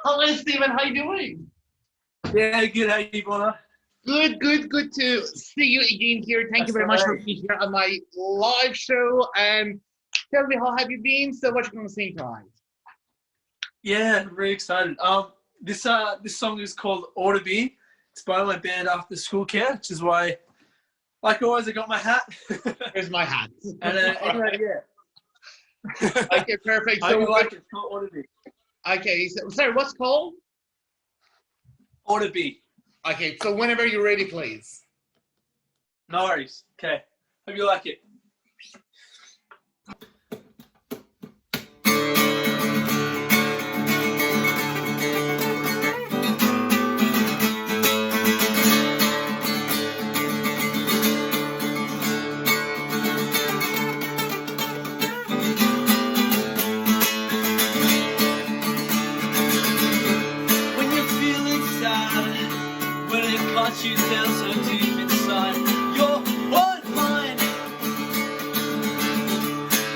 Hello, Steven. How you doing? Yeah, good. How you, Borna? Good to see you again here. Thank you very much for being here on my live show. And tell me, how have you been? So, what you going to sing tonight? Yeah, I'm very excited. This song is called Ought to Be. It's by my band After School Care, which is why, like always, I got my hat. Here's my hat. And anyway, yeah. Okay, perfect. I like it. It's called Ought to Be. Okay, so sorry, what's it called? Ought to Be. Okay, so whenever you're ready, please. No worries. Okay. Hope you like it. You down so deep inside, you're one mine.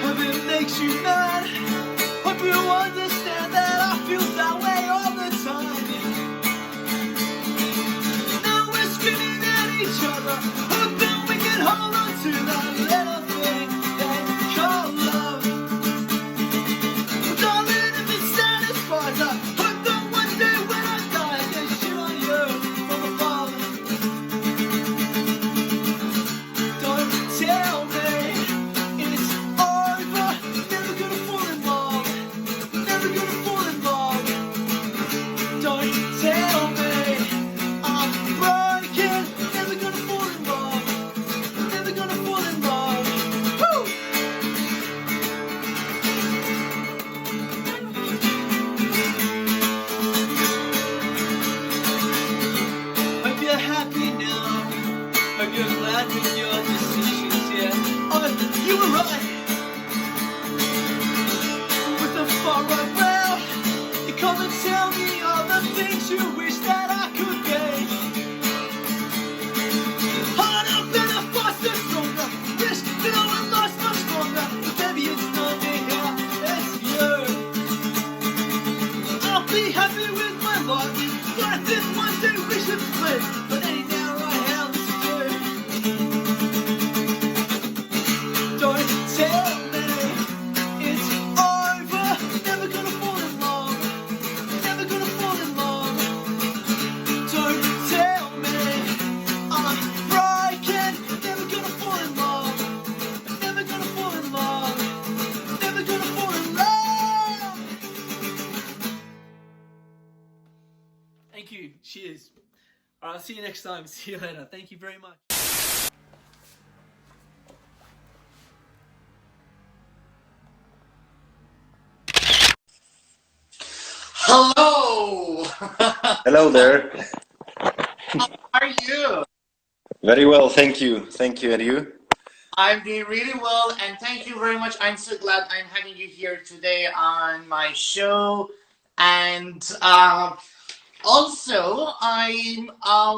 Hope it makes you mad. Hope you understand that I feel that way all the time. Now we're screaming at each other, hoping we can hold on to that little thing that we call love. Darling, if it satisfies us, hope that one day when I die, I can shit on you. Tell me it's over. Never gonna fall in love. Never gonna fall in love. Don't tell me I'm broken. Never gonna fall in love. Never gonna fall in love. Woo! Hope you're happy now. Hope you're glad with your decision. You were right. With the far right round, you come and tell me all the things you wish that I could be. Harder, better, faster, stronger. Wish that I would last much longer. But baby, it's not me here, it's you. I'll be happy with my life. But this one day we should split. But ain't now right how this is good. Don't tell me it's over. Never gonna fall in love. Never gonna fall in love. Don't tell me I'm broken. Never gonna fall in love. Never gonna fall in love. Never gonna fall in love. Thank you. Cheers. All right, I'll see you next time. See you later. Thank you very much. Hello. Hello there. How are you? Very well, thank you. Thank you, and you? I'm doing really well, and thank you very much. I'm so glad I'm having you here today on my show. And also, I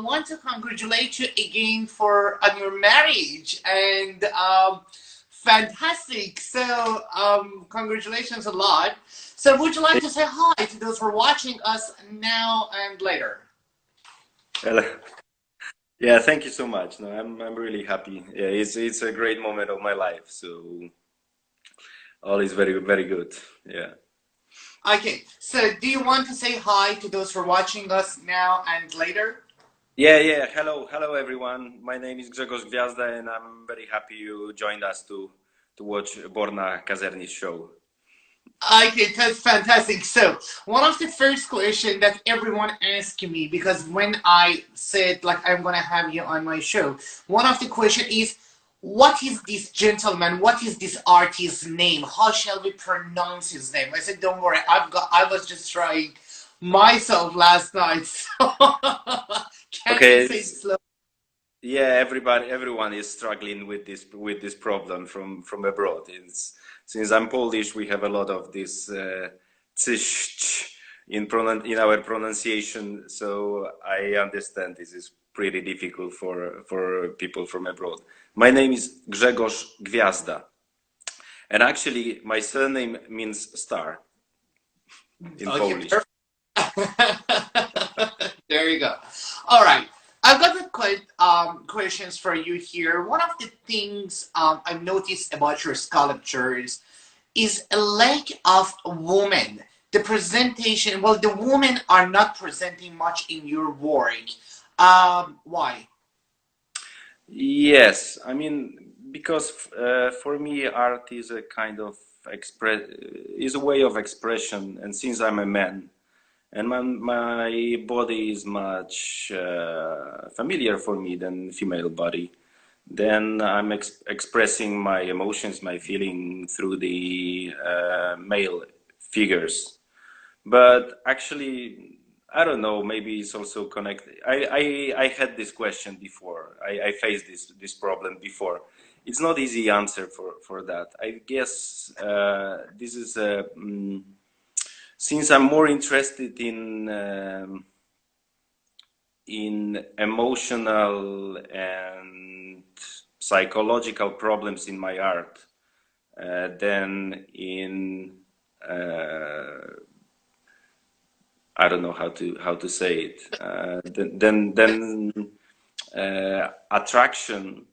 want to congratulate you again on your marriage. And fantastic. So congratulations a lot. So would you like to say hi to those who are watching us now and later? Hello. Yeah, thank you so much. No, I'm really happy. Yeah, it's a great moment of my life. So all is very good. Yeah. Okay. So do you want to say hi to those who are watching us now and later? Yeah. Hello, everyone. My name is Grzegorz Gwiazda, and I'm very happy you joined us to watch Borna Kazerani's show. Okay, that's fantastic. So, one of the first question that everyone asked me, because when I said like I'm gonna have you on my show, one of the question is, what is this gentleman? What is this artist's name? How shall we pronounce his name? I said, don't worry, I was just trying myself last night. So, can you Okay. say it slow? Yeah, everyone is struggling with this problem from abroad. Since I'm Polish, we have a lot of this in our pronunciation. So I understand this is pretty difficult for people from abroad. My name is Grzegorz Gwiazda, and actually my surname means star in Polish. Perfect. There you go. All right. I've got a questions for you here. One of the things I've noticed about your sculptures is a lack of women. The presentation, well, the women are not presenting much in your work. Why? Yes, I mean, because for me, art is a kind of is a way of expression, and since I'm a man, and my body is much familiar for me than female body, then I'm expressing my emotions, my feeling through the male figures. But actually, I don't know, maybe it's also connected. I had this question before. I faced this problem before. It's not easy answer for that. I guess this is since I'm more interested in emotional and psychological problems in my art than in I don't know how to say it. Then attraction.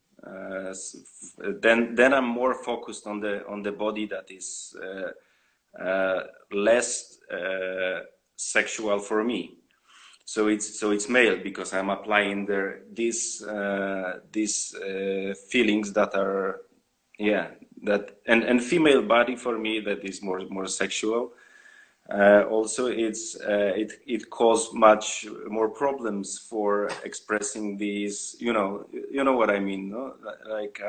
Then I'm more focused on the body that is less sexual for me. So it's male because I'm applying these feelings that are and female body for me that is more sexual. Also, it caused much more problems for expressing these. You know what I mean, no? Like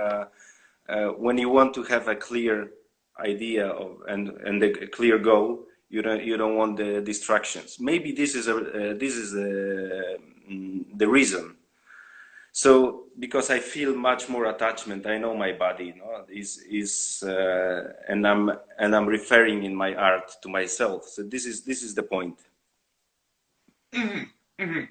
when you want to have a clear idea of and a clear goal, you don't want the distractions. Maybe this is the reason. So because I feel much more attachment, I know my body, and I'm referring in my art to myself. So this is the point. Mm-hmm. Mm-hmm.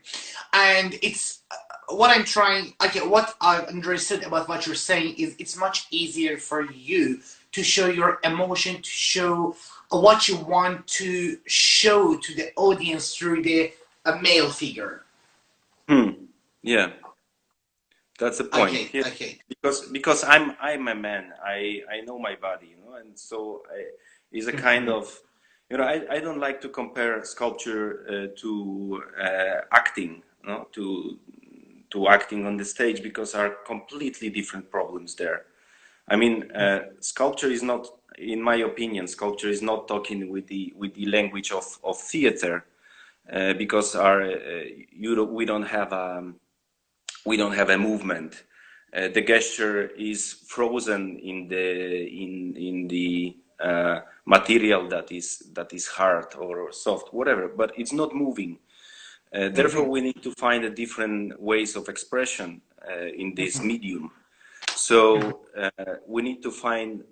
And it's what I'm trying. Okay, what I've understood about what you're saying is it's much easier for you to show your emotion, to show what you want to show to the audience through the male figure. Yeah. That's the point. Okay, Yeah. okay. Because I'm a man. I know my body, and so is a kind of, I don't like to compare sculpture to acting, to acting on the stage because are completely different problems there. I mean, sculpture is not, in my opinion, sculpture is not talking with the language of theater because we don't have a movement. The gesture is frozen in the material that is hard or soft, whatever, but it's not moving. Therefore, we need to find a different ways of expression in this medium. So we need to find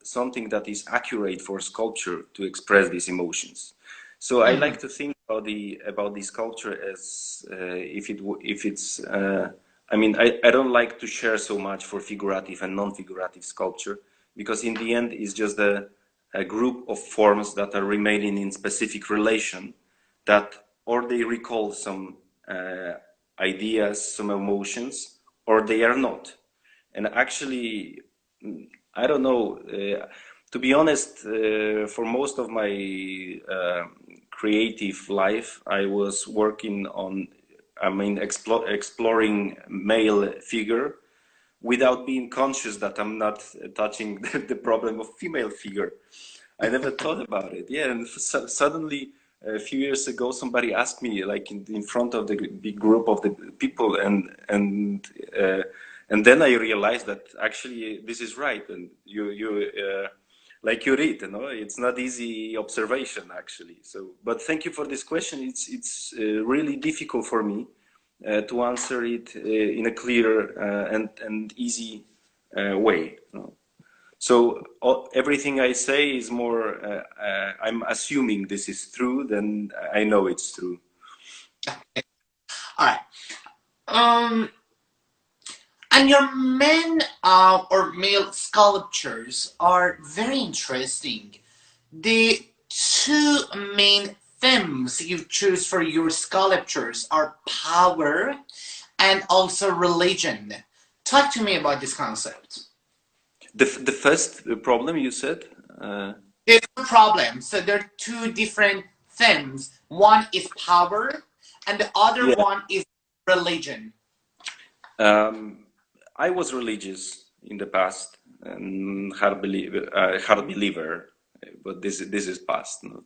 something that is accurate for sculpture to express these emotions. So I like to think about the sculpture as if it's. I mean, I don't like to share so much for figurative and non-figurative sculpture because in the end it's just a group of forms that are remaining in specific relation that or they recall some ideas, some emotions, or they are not. And actually, I don't know. To be honest, for most of my creative life, I was working on exploring male figure without being conscious that I'm not touching the problem of female figure. I never thought about it. Yeah, and suddenly a few years ago, somebody asked me, like in front of the big group of the people, and then I realized that actually this is right, and like you read, you know, it's not easy observation actually. So, but thank you for this question. It's really difficult for me to answer it in a clear and easy way. You know? So everything I say is more, I'm assuming this is true than I know it's true. All right. And your men or male sculptures are very interesting. The two main themes you choose for your sculptures are power and also religion. Talk to me about this concept. The first problem you said? There's no problem. So there are two different themes. One is power and the other one is religion. I was religious in the past and hard believer, but this is past. No?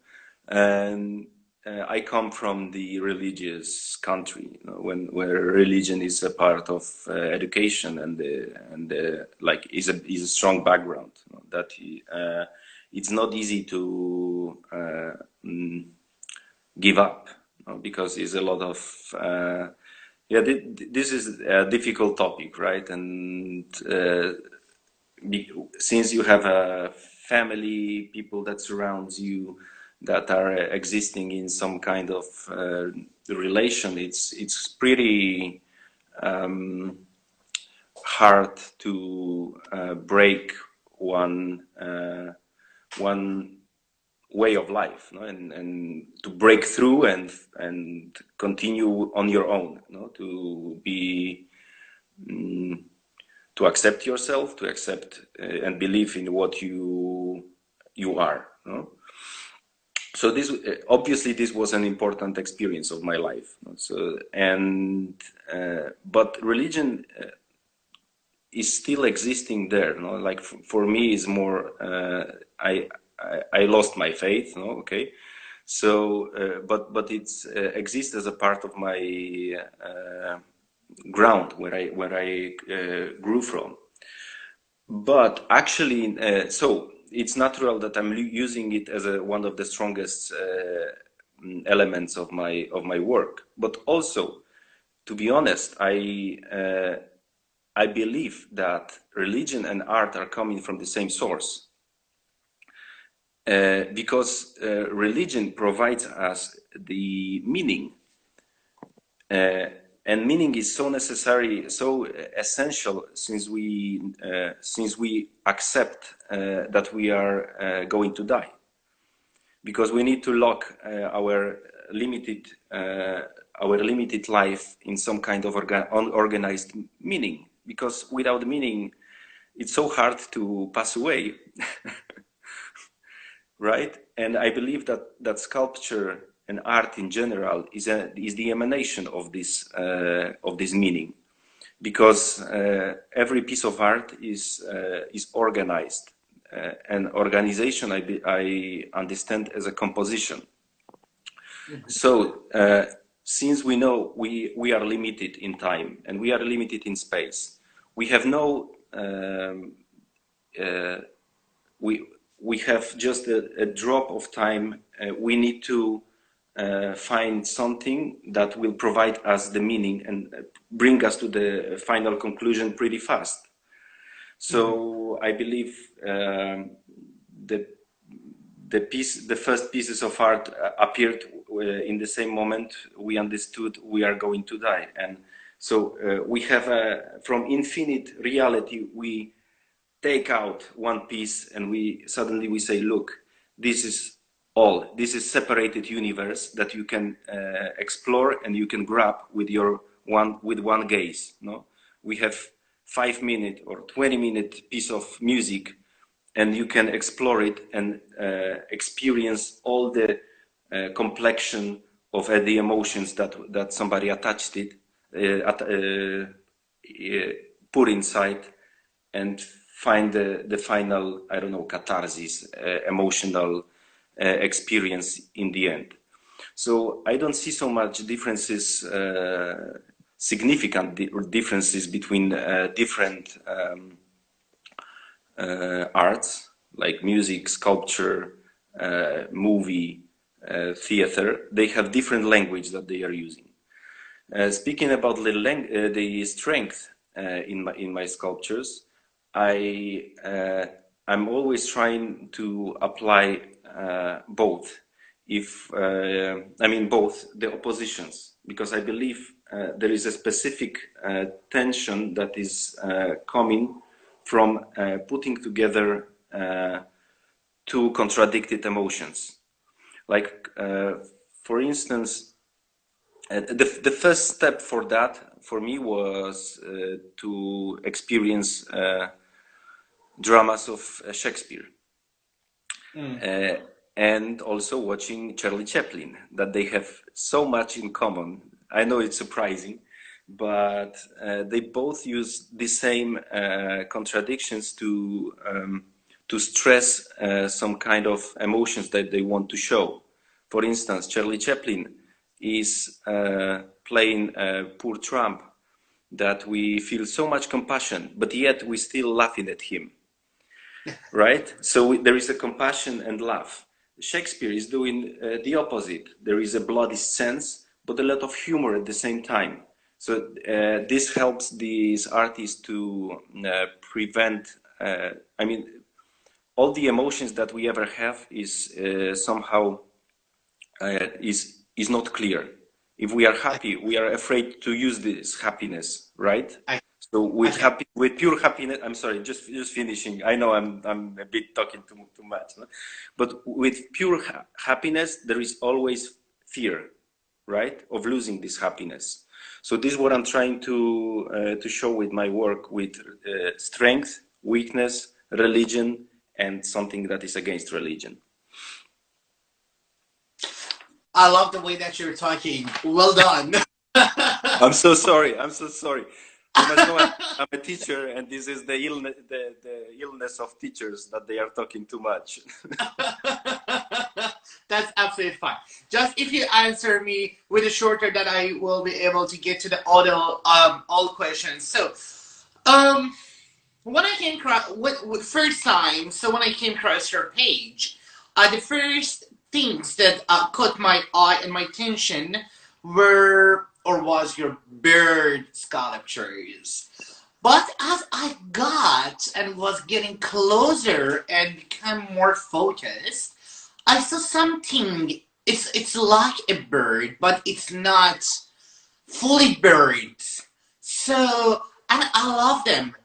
And I come from the religious country, you know, where religion is a part of education and like is a strong background. You know, that it's not easy to give up, you know, because it's a lot of this is a difficult topic, right? And since you have a family, people that surrounds you, that are existing in some kind of relation, it's pretty hard to break one way of life, no? And to break through and continue on your own, no? To be to accept yourself, to accept and believe in what you are, no? So this obviously this was an important experience of my life. So but religion is still existing there. No? Like for me, is more I lost my faith. No, okay. So but it's exists as a part of my ground where I grew from. But actually, so it's natural that I'm using it as one of the strongest elements of my work. But also, to be honest, I believe that religion and art are coming from the same source, because religion provides us the meaning, and meaning is so necessary, so essential, since we accept that we are going to die, because we need to lock our limited life in some kind of unorganized meaning, because without meaning it's so hard to pass away. Right? And I believe that sculpture and art in general is the emanation of this meaning, because every piece of art is organized, and organization I understand as a composition. Mm-hmm. So since we know we are limited in time and we are limited in space, we have no we have just a drop of time. We need to find something that will provide us the meaning and bring us to the final conclusion pretty fast. So I believe the first pieces of art appeared in the same moment we understood we are going to die. And so we have from infinite reality, we take out one piece and we suddenly say, look, this is all. This is separated universe that you can explore and you can grab with one gaze. No, we have 5-minute or 20-minute piece of music, and you can explore it and experience all the complexion the emotions that somebody attached it, put inside, and find the final, I don't know, catharsis, emotional experience in the end. So I don't see so much differences, significant differences between different arts, like music, sculpture, movie, theater. They have different language that they are using. Speaking about the strength in my sculptures, I'm always trying to apply both. Both the oppositions, because I believe there is a specific tension that is coming from putting together two contradicted emotions. Like, for instance, the first step for that, for me, was to experience dramas of Shakespeare. And also watching Charlie Chaplin, that they have so much in common. I know it's surprising, but they both use the same contradictions to stress some kind of emotions that they want to show. For instance, Charlie Chaplin is playing a poor tramp that we feel so much compassion, but yet we still laughing at him, right? So there is a compassion and laugh. Shakespeare is doing the opposite. There is a bloody sense, but a lot of humor at the same time. So this helps these artists to prevent, all the emotions that we ever have is somehow is not clear. If we are happy, we are afraid to use this happiness, right? So with pure happiness, I'm sorry, just finishing. I know I'm a bit talking too much, no? But with pure happiness, there is always fear, right, of losing this happiness. So this is what I'm trying to show with my work, with strength, weakness, religion, and something that is against religion. I love the way that you're talking. Well done. I'm so sorry. You must know I'm a teacher, and this is the illness of teachers, that they are talking too much. That's absolutely fine. Just if you answer me with a shorter, that I will be able to get to the all questions. So, when I came across first time, so when I came across your page, the first things that caught my eye and my attention was your bird sculptures. But as I got and was getting closer and became more focused, I saw something. It's like a bird, but it's not fully bird. So, and I love them.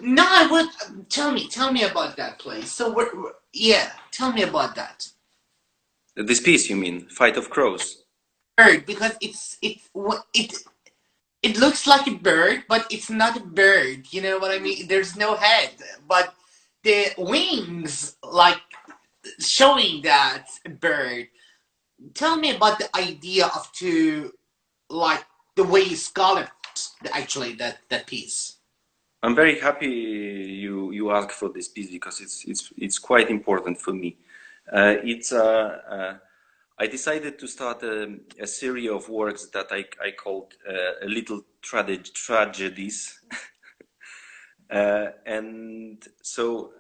Now I would tell me about that place. So tell me about that. This piece, you mean, Fight of Crows? Bird, because it looks like a bird, but it's not a bird. You know what I mean? There's no head, but the wings, like showing that bird. Tell me about the idea of the way you sculpt actually that piece. I'm very happy you asked for this piece, because it's quite important for me. I decided to start a series of works that I called little tragedies. And so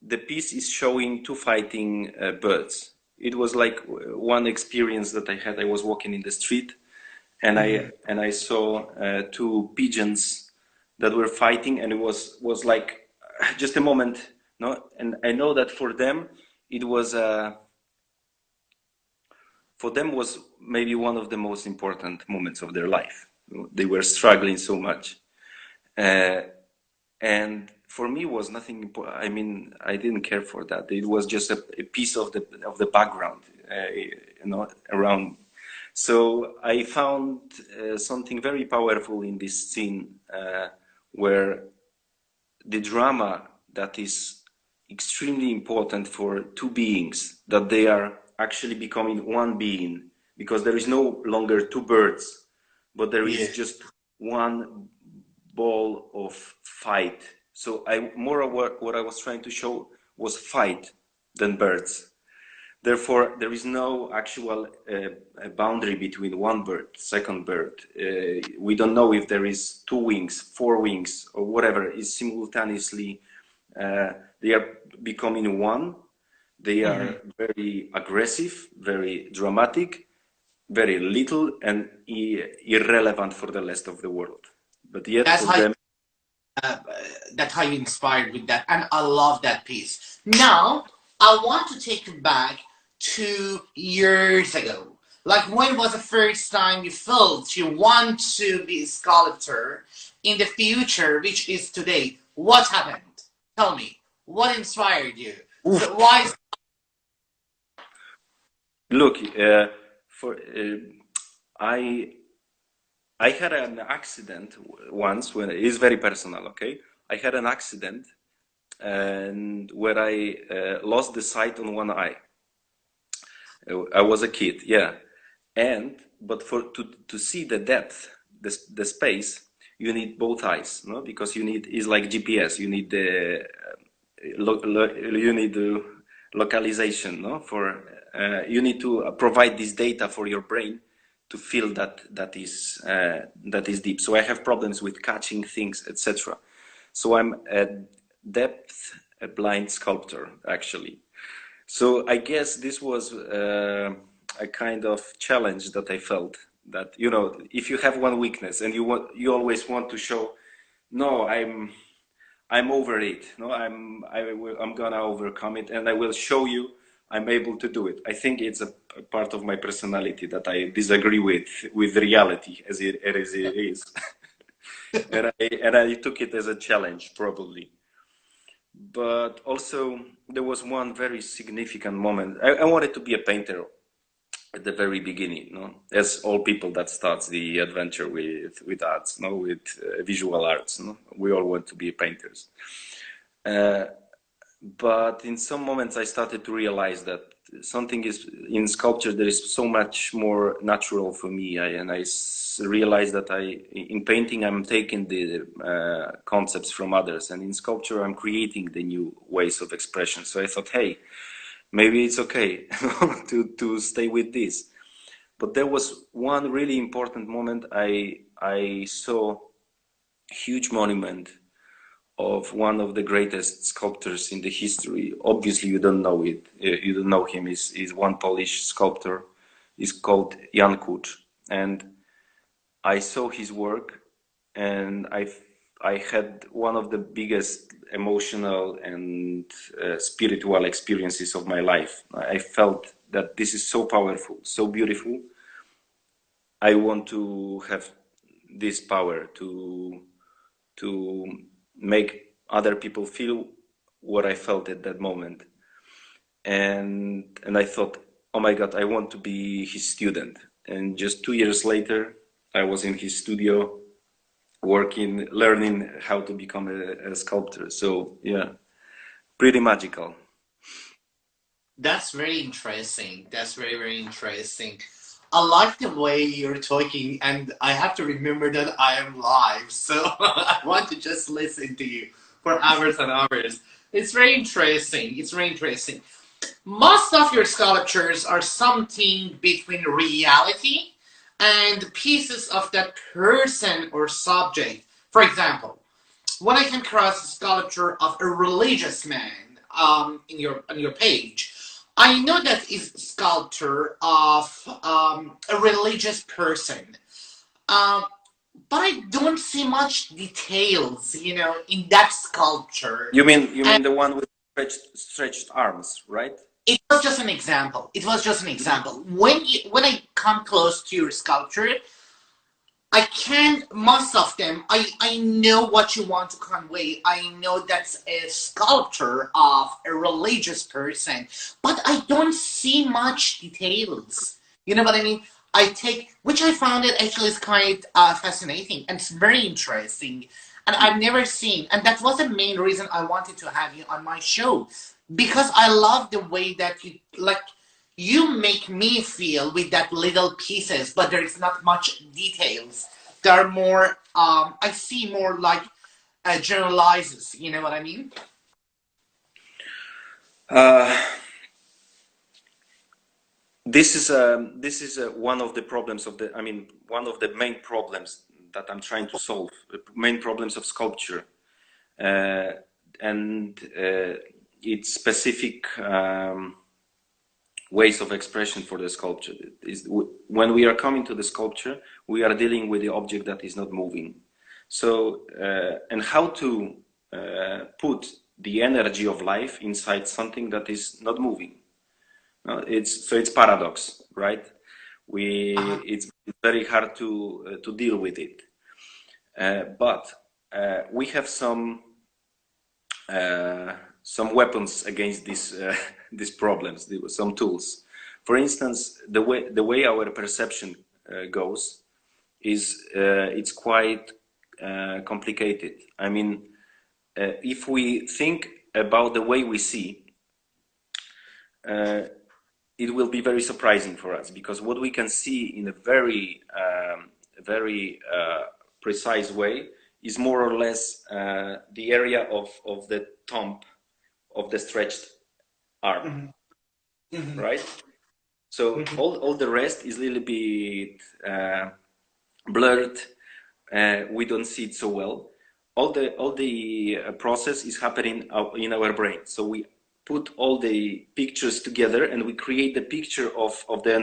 the piece is showing two fighting birds. It was like one experience that I had. I was walking in the street, and I saw two pigeons that were fighting, and it was like just a moment, no? And I know that for them it was was maybe one of the most important moments of their life. They were struggling so much, and for me, it was nothing important. I mean, I didn't care for that. It was just a piece of the background, around. So I found something very powerful in this scene, where the drama that is extremely important for two beings, that they are actually becoming one being, because there is no longer two birds, but there is just one ball of fight. So more of what I was trying to show was fight than birds. Therefore, there is no actual boundary between one bird, second bird. We don't know if there is 2 wings, 4 wings, or whatever. Is simultaneously, they are becoming one. They are very aggressive, very dramatic, very little, and irrelevant for the rest of the world. But yet, That's for how them, that's how you inspired with that, and I love that piece. Now I want to take you back 2 years ago. Like, when was the first time you felt you want to be a sculptor in the future, which is today? What happened? Tell me, what inspired you? So why? look, I had an accident once when it's very personal. Okay, I had an accident, and where I lost the sight on one eye. I was a kid, but to see the depth, the space, you need both eyes, no? Because it's like GPS. You need the localization, no? You need to provide this data for your brain to feel that is deep. So I have problems with catching things, etc. So I'm a blind sculptor, actually. So I guess this was a kind of challenge that I felt, that, you know, if you have one weakness and you always want to show, no, I'm over it, no, I'm gonna overcome it, and I will show you I'm able to do it. I think it's a part of my personality that I disagree with reality as it is. and I took it as a challenge, probably. But also, there was one very significant moment. I wanted to be a painter at the very beginning, no? As all people that starts the adventure with arts, no? With visual arts, no? We all want to be painters. But in some moments, I started to realize that something is in sculpture. There is so much more natural for me, and I realized that in painting, I'm taking the concepts from others, and in sculpture, I'm creating the new ways of expression. So I thought, hey, maybe it's okay to stay with this. But there was one really important moment. I saw a huge monument of one of the greatest sculptors in the history. Obviously, you don't know it. You don't know him. He's one Polish sculptor. He's called Jan Kuc. And I saw his work, and I had one of the biggest emotional and spiritual experiences of my life. I felt that this is so powerful, so beautiful. I want to have this power to make other people feel what I felt at that moment. And I thought, oh my God, I want to be his student. And just 2 years later, I was in his studio working, learning how to become a sculptor. So yeah, pretty magical. That's very interesting. That's very, very interesting. I like the way you're talking, and I have to remember that I am live, so I want to just listen to you for hours and hours. It's very interesting. It's very interesting. Most of your sculptures are something between reality and pieces of that person or subject. For example, when I come across a sculpture of a religious man on your page, I know that is a sculpture of a religious person, but I don't see much details, in that sculpture. You mean the one with stretched arms, right? It was just an example. It was just an example. When I come close to your sculpture, I can't, most of them, I know what you want to convey. I know that's a sculpture of a religious person, but I don't see much details. You know what I mean? Which I found it actually is quite fascinating, and it's very interesting. And I've never seen, and that was the main reason I wanted to have you on my show, because I love the way that you make me feel with that little pieces, but there is not much details. There are more, I see more like generalizes, you know what I mean? This is one of the problems of the, I mean, one of the main problems that I'm trying to solve, the main problems of sculpture, and its specific ways of expression for the sculpture. Is when we are coming to the sculpture, we are dealing with the object that is not moving. So, and how to put the energy of life inside something that is not moving. It's paradox, right? It's very hard to deal with it, but we have some weapons against these problems. Some tools. For instance, the way our perception goes is it's quite complicated. I mean, if we think about the way we see, it will be very surprising for us, because what we can see in a very precise way is more or less the area of the thumb of the stretched arm, right? So all the rest is a little bit blurred. We don't see it so well. All the process is happening in our brain. So we put all the pictures together and we create the picture of the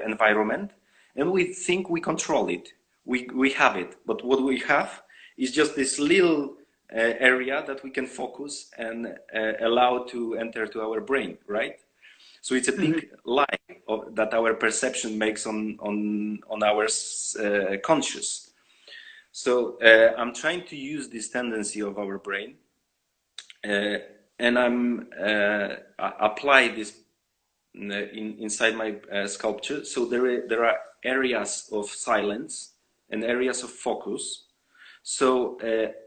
environment, and we think we control it. We have it, but what we have is just this little area that we can focus and allow to enter to our brain, right? So it's a big lie that our perception makes on our conscious. So I'm trying to use this tendency of our brain, and I'm apply this inside my sculpture. So there are areas of silence and areas of focus. So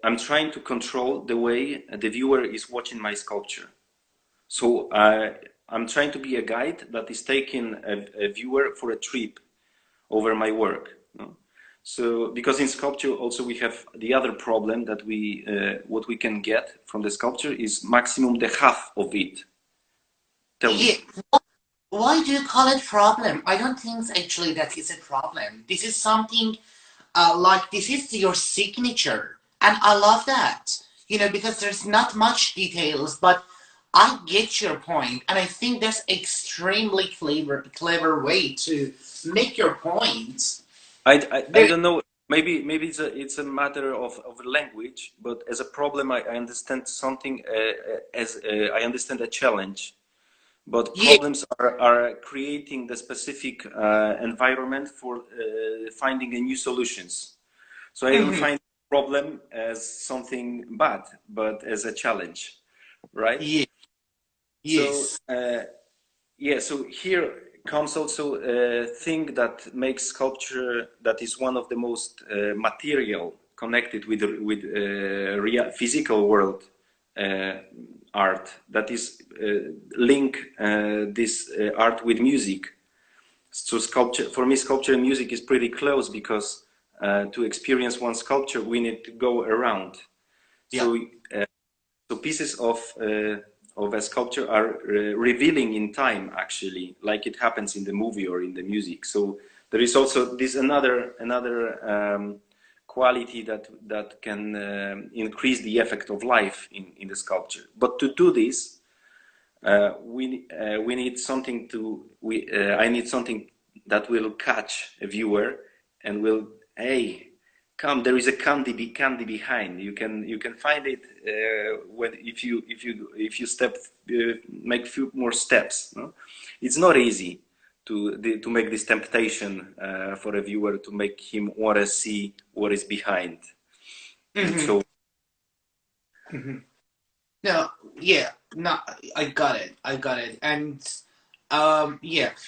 I'm trying to control the way the viewer is watching my sculpture. So I'm trying to be a guide that is taking a viewer for a trip over my work. So because in sculpture also we have the other problem that we what we can get from the sculpture is maximum the half of it. Tell me. Why do you call it problem? I don't think actually that is a problem. This is something like this is your signature, and I love that. You know, because there's not much details, but I get your point, and I think that's extremely clever way to make your point. I don't know. Maybe it's a matter of language, but as a problem, I understand something as I understand a challenge. But problems are creating the specific environment for finding a new solutions. So I don't find the problem as something bad, but as a challenge, right? Yeah. Yes. So so here comes also a thing that makes sculpture that is one of the most material connected with real physical world art, that is link this art with music. So sculpture, for me, sculpture and music is pretty close, because to experience one sculpture we need to go around. So so pieces of a sculpture are revealing in time, actually, like it happens in the movie or in the music. So there is also this another quality that can increase the effect of life in the sculpture. But to do this, we need something I need something that will catch a viewer and will, hey, come, there is a candy behind. You can find it when if you step make few more steps. No? It's not easy to make this temptation for a viewer to make him want to see what is behind. So no, I got it, and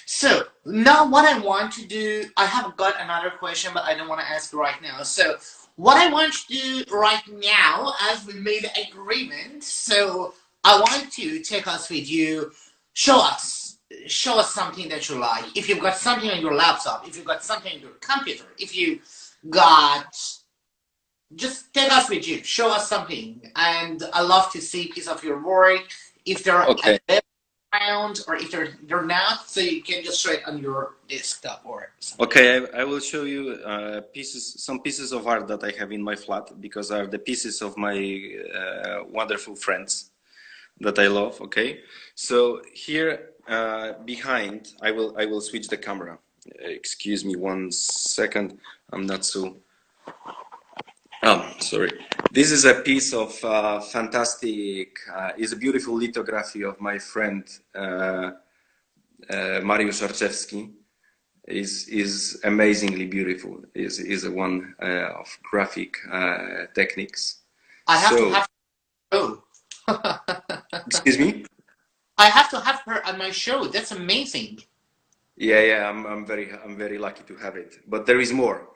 so now what I want to do, I have got another question, but I don't want to ask right now. So what I want to do right now, as we made an agreement, so I want to take us with you, show us show us something that you like. If you've got something on your laptop, if you've got something on your computer, if you got, just take us with you. Show us something, and I love to see a piece of your work. If they're Okay. around, or if they're not, so you can just show it on your desktop or something. Okay, I will show you some pieces of art that I have in my flat, because are the pieces of my wonderful friends that I love. Okay, so here behind, I will switch the camera. Excuse me 1 second. I'm not so. Oh, sorry. This is a piece of fantastic. Is a beautiful lithography of my friend Mariusz Arczewski. Is amazingly beautiful. Is a one of graphic techniques. I have So- to have. Oh. Excuse me. I have to have her on my show. That's amazing. Yeah, I'm very lucky to have it. But there is more.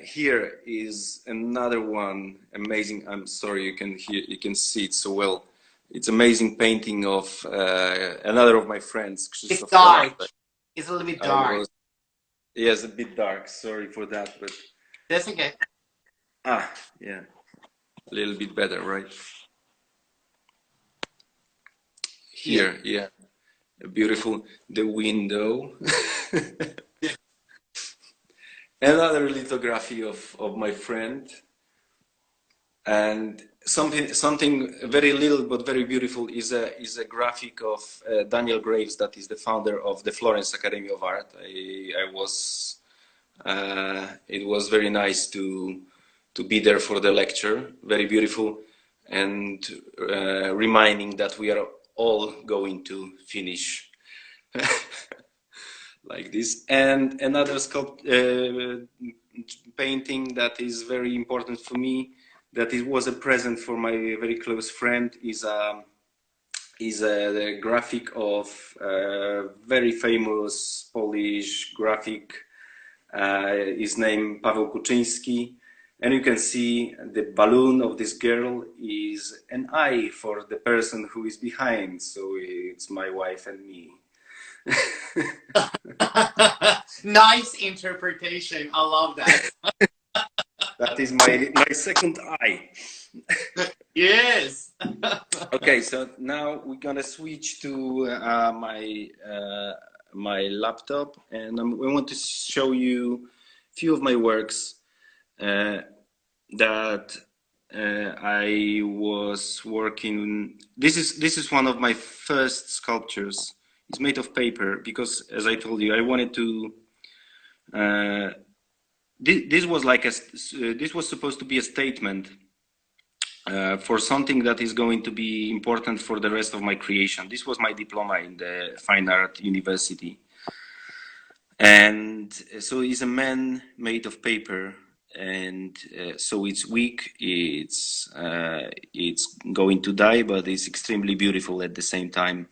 Here is another one, amazing. I'm sorry, you can see it so well. It's amazing painting of another of my friends. It's Krzysztof dark. Kolar. It's a little bit I dark. was- Yes, a bit dark. Sorry for that, but That's okay. yeah, a little bit better, right? Here, yeah, beautiful. The window. Another lithography of my friend, and something very little but very beautiful is a graphic of Daniel Graves, that is the founder of the Florence Academy of Art. It was very nice to be there for the lecture. Very beautiful, and reminding that we are all going to finish like this. And another painting that is very important for me, that it was a present for my very close friend, is the graphic of very famous Polish graphic. His name Paweł Kuczyński, and you can see the balloon of this girl is an eye for the person who is behind, so it's my wife and me. Nice interpretation. I love that. That is my second eye. Yes. Okay, so now we're gonna switch to my laptop, and I want to show you a few of my works that I was working. This is one of my first sculptures. It's made of paper because, as I told you, I wanted to. This was supposed to be a statement for something that is going to be important for the rest of my creation. This was my diploma in the Fine Art University, and so it's a man made of paper, and so it's weak. It's going to die, but it's extremely beautiful at the same time,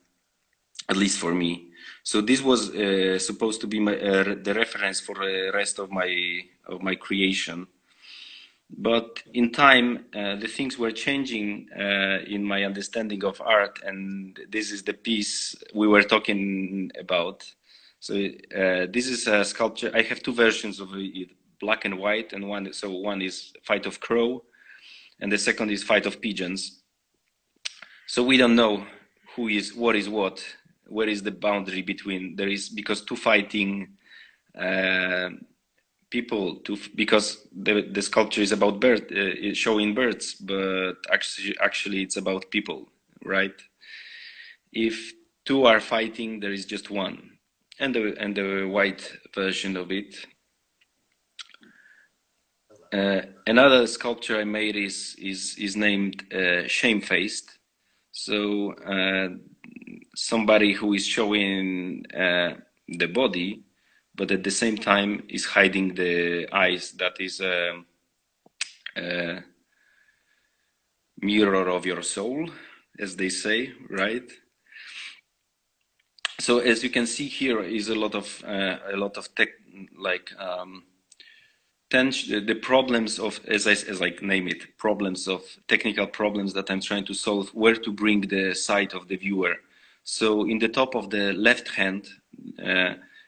at least for me. So this was supposed to be the reference for the rest of my creation. But in time, the things were changing in my understanding of art, and this is the piece we were talking about. So this is a sculpture. I have two versions of it, black and white, and one is Fight of Crow, and the second is Fight of Pigeons. So we don't know what is what. Where is the boundary between? There is, because two fighting people, because the sculpture is about showing birds, but actually it's about people, right? If two are fighting, there is just one, and the white version of it. Another sculpture I made is named Shamefaced. So somebody who is showing the body, but at the same time is hiding the eyes. That is a mirror of your soul, as they say, right? So as you can see here is a lot of the problems of, as I name it, problems of technical problems that I'm trying to solve, where to bring the sight of the viewer. So in the top of the left hand,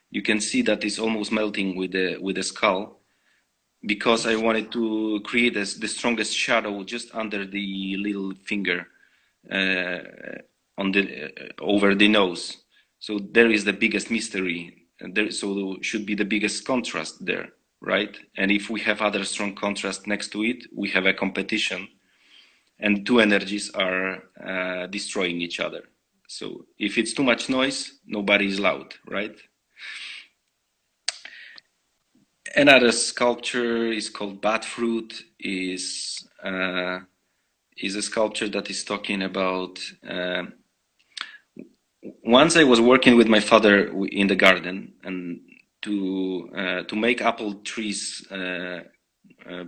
you can see that it's almost melting with the skull, because I wanted to create the strongest shadow just under the little finger over the nose. So there is the biggest mystery, and so should be the biggest contrast there, right? And if we have other strong contrast next to it, we have a competition, and two energies are destroying each other. So if it's too much noise, nobody is loud, right? Another sculpture is called Bad Fruit. Is a sculpture that is talking about. Once I was working with my father in the garden, and to make apple trees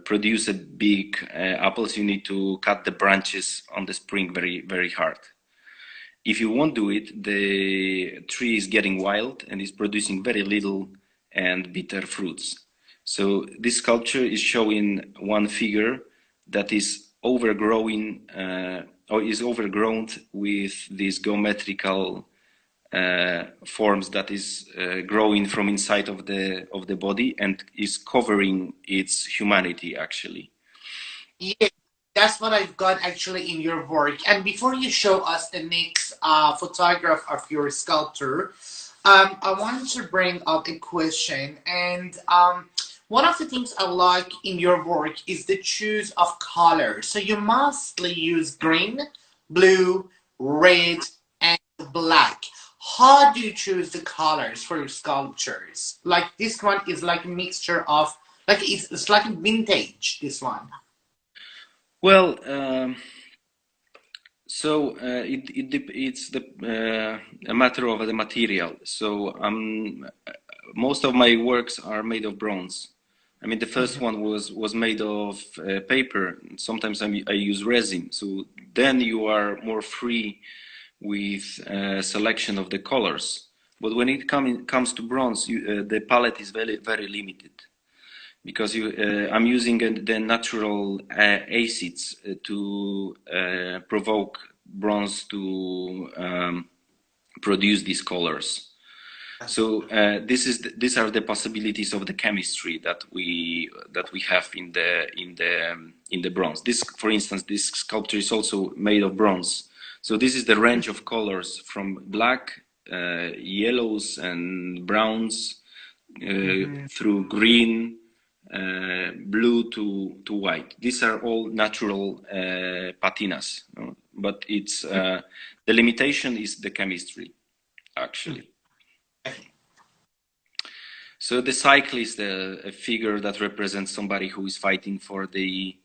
produce a big apples, you need to cut the branches on the spring very, very hard. If you won't do it, the tree is getting wild and is producing very little and bitter fruits. So this sculpture is showing one figure that is overgrowing or is overgrown with these geometrical forms that is growing from inside of the body and is covering its humanity, actually. Yeah, that's what I've got actually in your work. And before you show us the next photograph of your sculpture, I wanted to bring up a question. And one of the things I like in your work is the choose of color. So you mostly use green, blue, red, and black. How do you choose the colors for your sculptures? Like this one is like a mixture of, like it's like a vintage, this one. Well, it's a matter of the material. So most of my works are made of bronze. I mean, the first one was made of paper. Sometimes I use resin. So then you are more free with selection of the colors. But when it comes to bronze, the palette is very, very limited, because I'm using the natural acids to provoke bronze to produce these colors. So these are the possibilities of the chemistry that we have in the bronze. This, for instance, this sculpture is also made of bronze. So this is the range of colors from black, yellows, and browns through green, blue to white. These are all natural patinas, but it's the limitation is the chemistry, actually. So the cycle is a figure that represents somebody who is fighting for the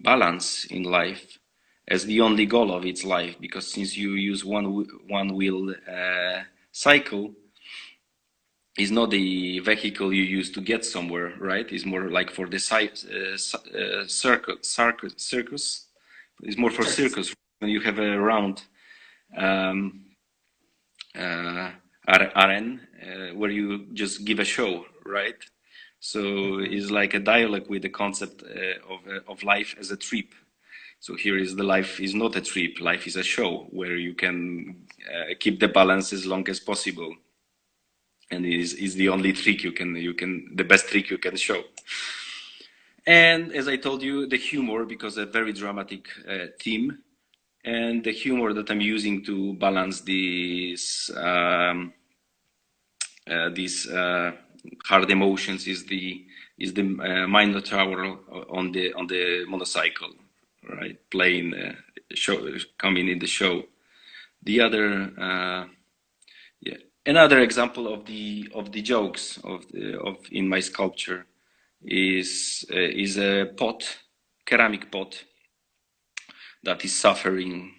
balance in life as the only goal of its life, because since you use one wheel cycle, is not the vehicle you use to get somewhere, right? It's more like for the circus. It's more for circus when you have a round arena where you just give a show, right? So it's like a dialogue with the concept of life as a trip. So here is the life is not a trip, life is a show where you can keep the balance as long as possible. And it is the only trick the best trick you can show. And as I told you, the humor, because a very dramatic theme, and the humor that I'm using to balance these hard emotions is the Minotaur on the motorcycle, right? Playing show, coming in the show. The other. Another example of the jokes in my sculpture is a pot, ceramic pot, that is suffering,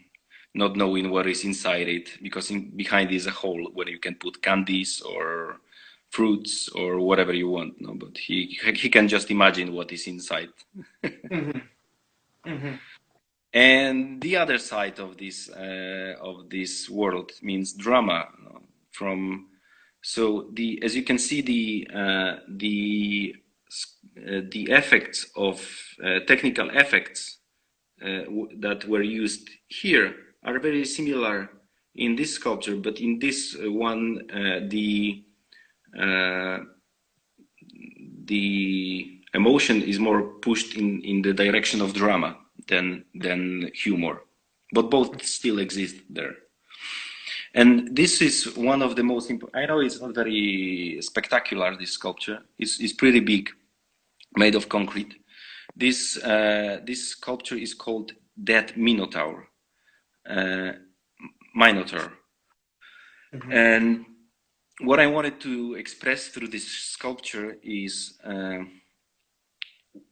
not knowing what is inside it, because behind is a hole where you can put candies or fruits or whatever you want. No, but he can just imagine what is inside. And the other side of this world means drama. As you can see, the effects of technical effects that were used here are very similar in this sculpture, but in this one, the emotion is more pushed in the direction of drama than humor, but both still exist there. And this is one of the most important. I know it's not very spectacular, this sculpture. It's pretty big, made of concrete. This sculpture is called Dead Minotaur. And what I wanted to express through this sculpture is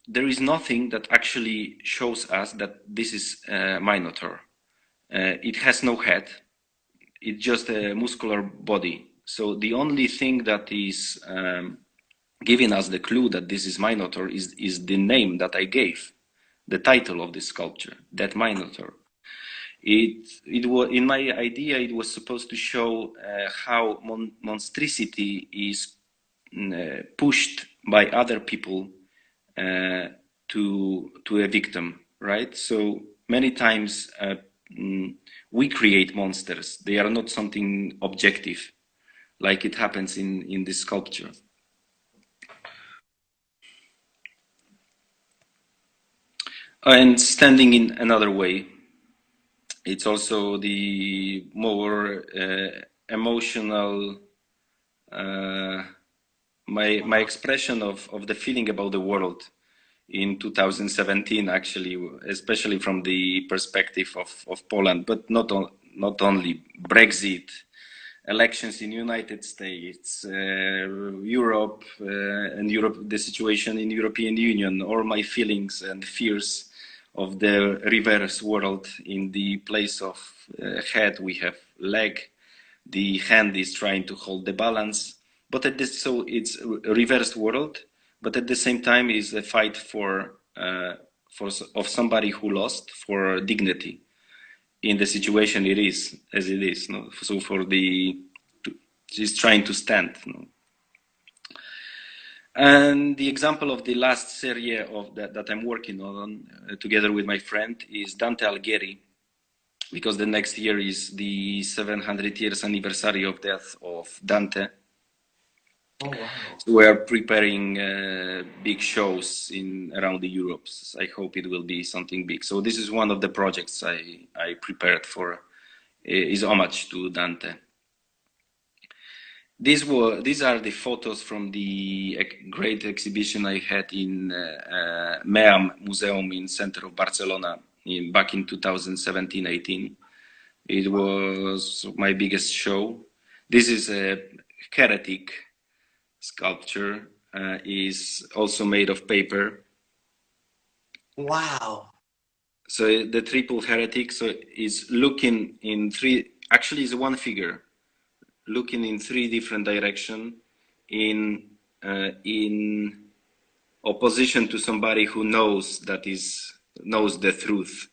there is nothing that actually shows us that this is Minotaur. It has no head. It's just a muscular body. So the only thing that is giving us the clue that this is Minotaur is the name that I gave, the title of this sculpture, That Minotaur. It was, in my idea, it was supposed to show how monstrosity is pushed by other people to a victim, right? So many times we create monsters. They are not something objective, like it happens in this sculpture. And standing in another way, it's also the more emotional, my expression of the feeling about the world in 2017, actually, especially from the perspective of Poland, but not only Brexit, elections in United States, Europe, and the situation in European Union, all my feelings and fears of the reverse world. In the place of head we have leg, the hand is trying to hold the balance, but so it's a reversed world, but at the same time is a fight of somebody who lost for dignity in the situation it is as it is, no? So she's trying to stand, no? And the example of the last series of that I'm working on together with my friend is Dante Alighieri, because the next year is the 700 years anniversary of death of Dante. Oh, wow. So we are preparing big shows around the Europe. I hope it will be something big. So this is one of the projects I prepared for, is homage to Dante. These are the photos from the great exhibition I had in MEAM Museum in center of Barcelona back in 2017-18. It was my biggest show. This is a heretic sculpture, is also made of paper. Wow. So the triple heretic, so is looking in three, actually is one figure, looking in three different directions in opposition to somebody who knows the truth.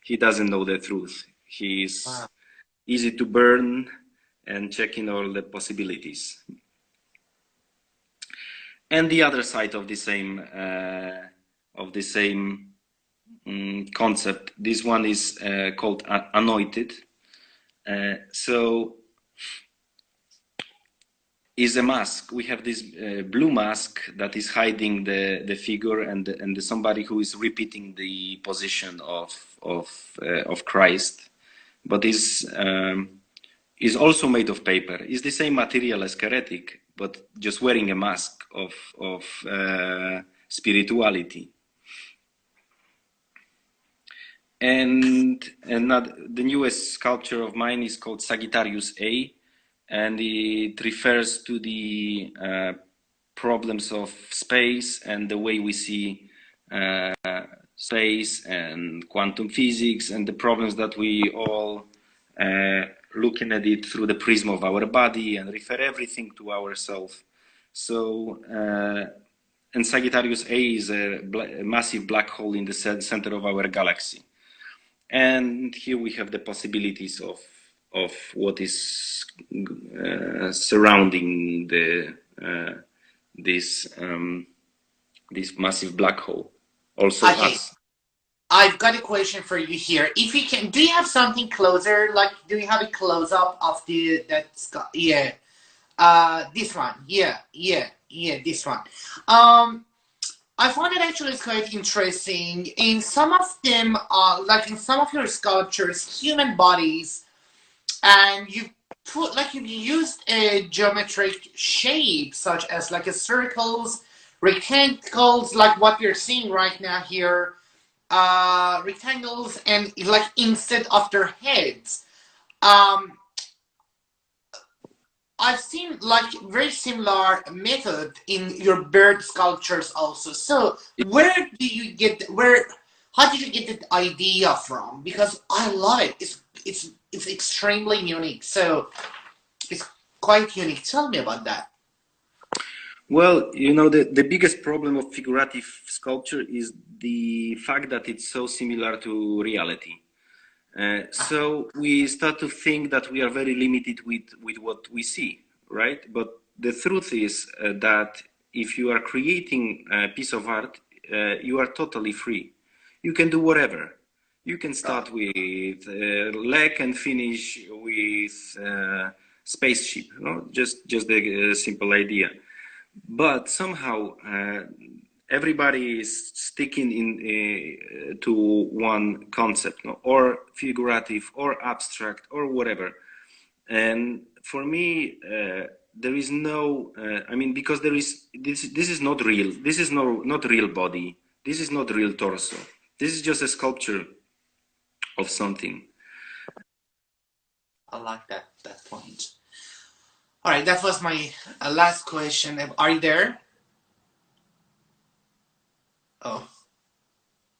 He doesn't know the truth. He's easy to burn and checking all the possibilities. And the other side of the same concept, this one is called Anointed. So is a mask. We have this blue mask that is hiding the figure and somebody who is repeating the position of Christ, but is also made of paper. It's the same material as heretic, but just wearing a mask of spirituality. And the newest sculpture of mine is called Sagittarius A, and it refers to the problems of space and the way we see space and quantum physics and the problems that we all looking at it through the prism of our body and refer everything to ourselves. So, and Sagittarius A is a massive black hole in the center of our galaxy. And here we have the possibilities of what is surrounding this massive black hole. Also us. I've got a question for you here. If you can, do you have something closer? Like, do you have a close up of yeah, this one. Yeah, this one. I find it actually quite interesting. In some of them, like in some of your sculptures, human bodies, and you put like you used a geometric shape such as like a circles, rectangles, like what we're seeing right now here, rectangles, and like instead of their heads. I've seen like very similar method in your bird sculptures also. So where do you get how did you get the idea from? Because I love it. It's extremely unique. So it's quite unique. Tell me about that. Well, you know, the biggest problem of figurative sculpture is the fact that it's so similar to reality. So we start to think that we are very limited with what we see, right? But the truth is that if you are creating a piece of art, you are totally free. You can do whatever. You can start with leg and finish with spaceship, you know? Just the simple idea. But somehow everybody is sticking in to one concept, no? Or figurative, or abstract, or whatever. And for me, there is no. I mean, because there is this is not real. This is not real body. This is not real torso. This is just a sculpture of something. I like that point. All right, that was my last question. Are you there? Oh.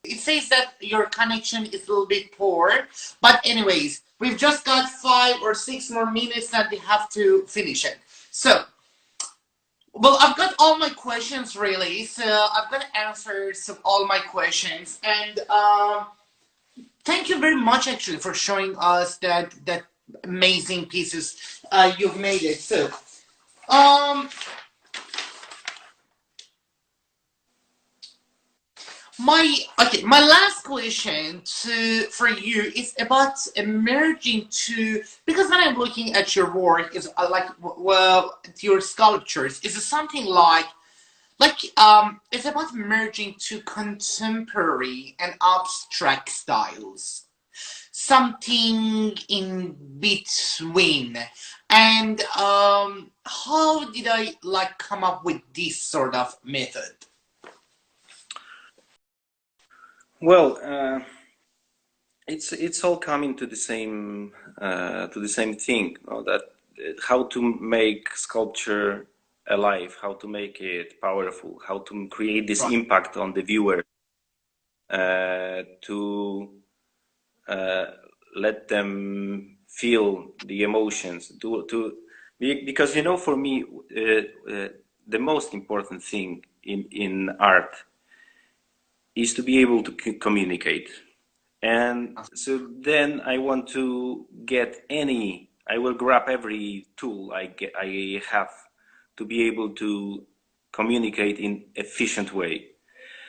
It says that your connection is a little bit poor, but anyways, we've just got 5 or 6 more minutes and we have to finish it. So, well, I've got all my questions really, so I've got answers to all my questions, and thank you very much actually for showing us that amazing pieces you've made it. So, my last question for you is about emerging to, because when I'm looking at your work, is like, well, your sculptures, is it something like it's about merging to contemporary and abstract styles, something in between. And how did I like come up with this sort of method? Well, it's all coming to the same thing, you know, that how to make sculpture alive, how to make it powerful, how to create this impact on the viewer, to let them feel the emotions, because, you know, for me, the most important thing in art is to be able to communicate. And so then I want to I will grab every tool I have to be able to communicate in efficient way.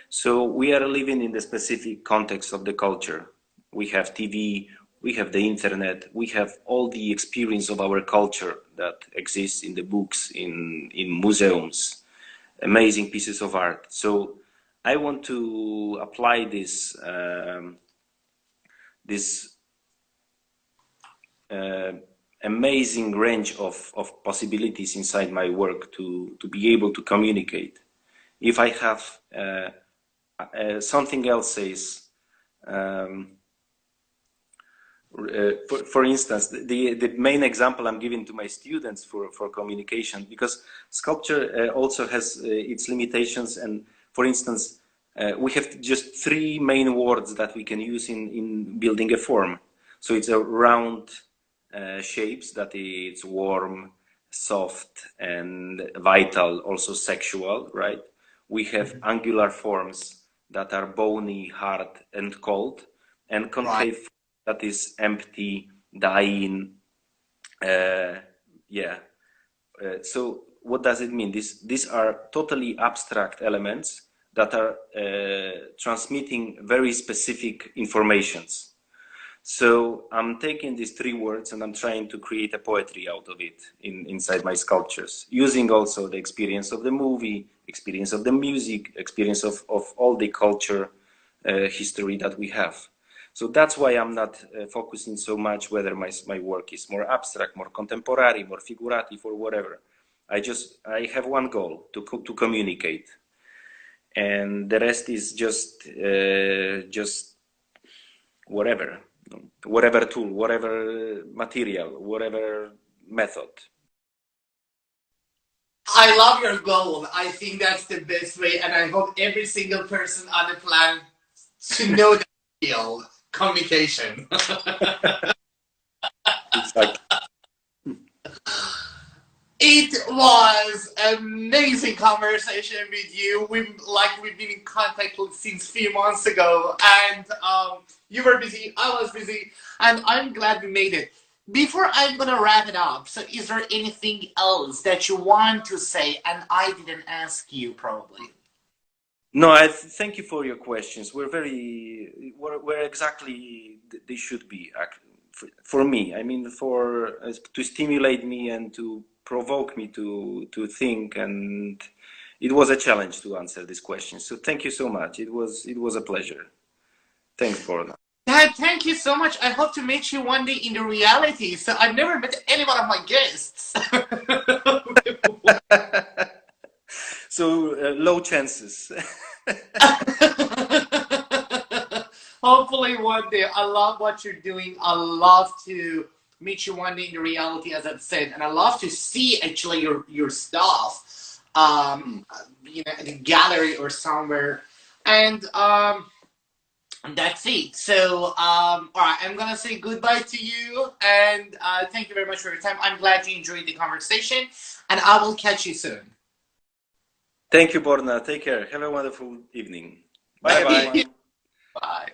So we are living in the specific context of the culture. We have TV, we have the internet, we have all the experience of our culture that exists in the books, in museums, amazing pieces of art. So I want to apply this amazing range of possibilities inside my work to be able to communicate. If I have something else says, for instance, the main example I'm giving to my students for communication, because sculpture also has its limitations, and for instance, we have just 3 main words that we can use in building a form. So it's a round shapes, that it's warm, soft, and vital, also sexual, right? We have angular forms that are bony, hard, and cold, and concave that is empty, dying. So what does it mean? These are totally abstract elements, that are transmitting very specific informations. So I'm taking these 3 words and I'm trying to create a poetry out of it inside my sculptures, using also the experience of the movie, experience of the music, experience of all the culture history that we have. So that's why I'm not focusing so much whether my work is more abstract, more contemporary, more figurative, or whatever. I have one goal, to communicate. And the rest is just whatever tool, whatever material, whatever method. I love your goal. I think that's the best way, and I hope every single person on the planet should know that skill, communication. Exactly. It was an amazing conversation with you. We've been in contact since a few months ago, and you were busy, I was busy, and I'm glad we made it. Before I'm gonna wrap it up, so is there anything else that you want to say and I didn't ask you probably? No, thank you for your questions. Where exactly they should be for me. I mean, to stimulate me and to provoke me to think, and it was a challenge to answer these questions. So thank you so much. It was a pleasure. Thanks, Borna. Thank you so much. I hope to meet you one day in the reality. So I've never met any one of my guests. So low chances. Hopefully one day. I love what you're doing. I love to meet you one day in the reality, as I've said, and I love to see actually your stuff, at the gallery or somewhere, and that's it. So, all right, I'm gonna say goodbye to you, and thank you very much for your time. I'm glad you enjoyed the conversation, and I will catch you soon. Thank you, Borna. Take care. Have a wonderful evening. Bye, everyone. Bye.